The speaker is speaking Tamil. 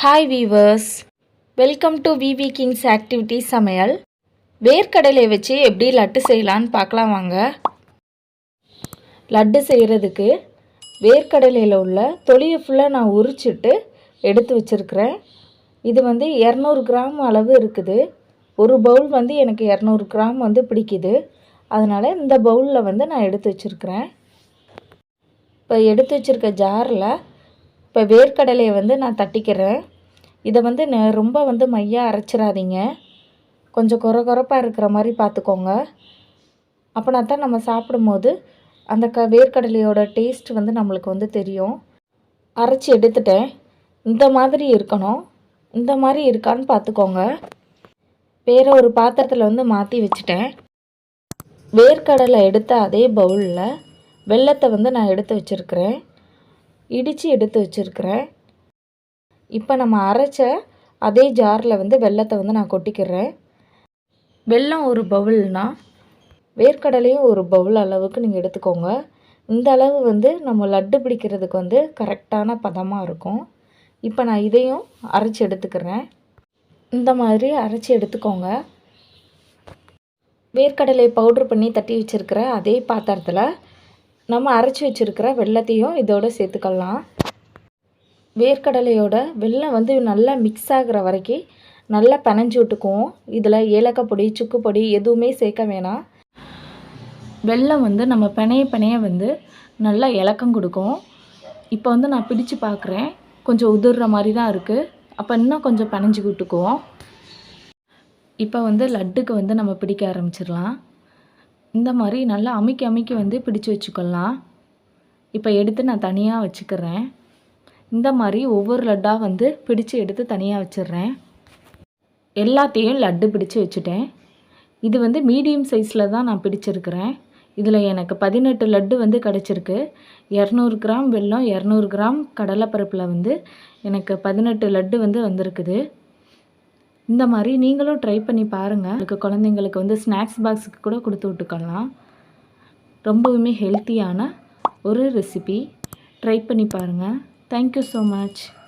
Hi viewers, welcome to Vivi kings activity சமையல். வேர்க்கடலை வச்சு எப்படி லட்டு செய்யலான்னு பார்க்கலாம் வாங்க. லட்டு செய்கிறதுக்கு வேர்க்கடலையில் உள்ள தொலியை ஃபுல்லாக நான் உரிச்சிட்டு எடுத்து வச்சுருக்கிறேன். இது 200 கிராம் அளவு இருக்குது. ஒரு பவுல் எனக்கு 200 கிராம் பிடிக்குது. அதனால் இந்த பவுலில் நான் எடுத்து வச்சுருக்கிறேன். இப்போ எடுத்து வச்சுருக்க ஜாரில் இப்போ வேர்க்கடலையை நான் தட்டிக்கிறேன். இதை ரொம்ப மையாக அரைச்சிடாதீங்க. கொஞ்சம் கொரப்பாக இருக்கிற மாதிரி பார்த்துக்கோங்க. அப்படின்னா தான் நம்ம சாப்பிடும்போது அந்த வேர்க்கடலையோட டேஸ்ட் நம்மளுக்கு தெரியும். அரைச்சி எடுத்துட்டேன். இந்த மாதிரி இருக்கணும். இந்த மாதிரி இருக்கான்னு பார்த்துக்கோங்க. வேறு ஒரு பாத்திரத்தில் மாற்றி வச்சுட்டேன். வேர்க்கடலை எடுத்த அதே பவுலில் வெல்லத்தை நான் எடுத்து வச்சுருக்கிறேன். இடித்து எடுத்து வச்சுருக்கிறேன். இப்போ நம்ம அரைச்ச அதே ஜாரில் வெல்லத்தை நான் கொட்டிக்கிறேன். வெல்லம் ஒரு பவுல்னால் வேர்க்கடலையும் ஒரு பவுல் அளவுக்கு நீங்கள் எடுத்துக்கோங்க. இந்த அளவு நம்ம லட்டு பிடிக்கிறதுக்கு கரெக்டான பதமாக இருக்கும். இப்போ நான் இதையும் அரைச்சி எடுத்துக்கிறேன். இந்த மாதிரி அரைச்சி எடுத்துக்கோங்க. வேர்க்கடலை பவுட்ரு பண்ணி தட்டி வச்சுருக்கிற அதே பாத்திரத்தில் நம்ம அரைச்சி வச்சுருக்கிற வெல்லத்தையும் இதோடு சேர்த்துக்கலாம். வேர்க்கடலையோட வெல்லம் நல்லா மிக்ஸ் ஆகிற வரைக்கும் நல்லா பிணைஞ்சி விட்டுக்குவோம். இதில் ஏலக்காய் பொடி, சுக்கு பொடி எதுவுமே சேர்க்க வேணாம். வெல்லம் நம்ம பிணைய நல்லா இலக்கம் கொடுக்கும். இப்போ நான் பிடிச்சு பார்க்குறேன். கொஞ்சம் உதிர்ற மாதிரி தான் இருக்குது. அப்போ இன்னும் கொஞ்சம் பிணைஞ்சி விட்டுக்குவோம். இப்போ லட்டுக்கு நம்ம பிடிக்க ஆரம்பிச்சிடலாம். இந்த மாதிரி நல்லா அமுக்கி பிடிச்சி வச்சுக்கலாம். இப்போ எடுத்து நான் தனியாக வச்சுக்கிறேன். இந்த மாதிரி ஒவ்வொரு லட்டாக பிடிச்சு எடுத்து தனியாக வச்சிடுறேன். எல்லாத்தையும் லட்டு பிடிச்சு வச்சுட்டேன். இது மீடியம் சைஸில் தான் நான் பிடிச்சிருக்கிறேன். இதில் எனக்கு 18 லட்டு கிடச்சிருக்கு. 200 கிராம் வெல்லம், 200 கிராம் கடலைப்பருப்பில் எனக்கு 18 லட்டு வந்திருக்குது. இந்த மாதிரி நீங்களும் ட்ரை பண்ணி பாருங்கள். உங்களுக்கு குழந்தைங்களுக்கு ஸ்நாக்ஸ் பாக்ஸுக்கு கூட கொடுத்து விட்டுக்கலாம். ரொம்பவுமே ஹெல்த்தியான ஒரு ரெசிபி. ட்ரை பண்ணி பாருங்கள். Thank you so much.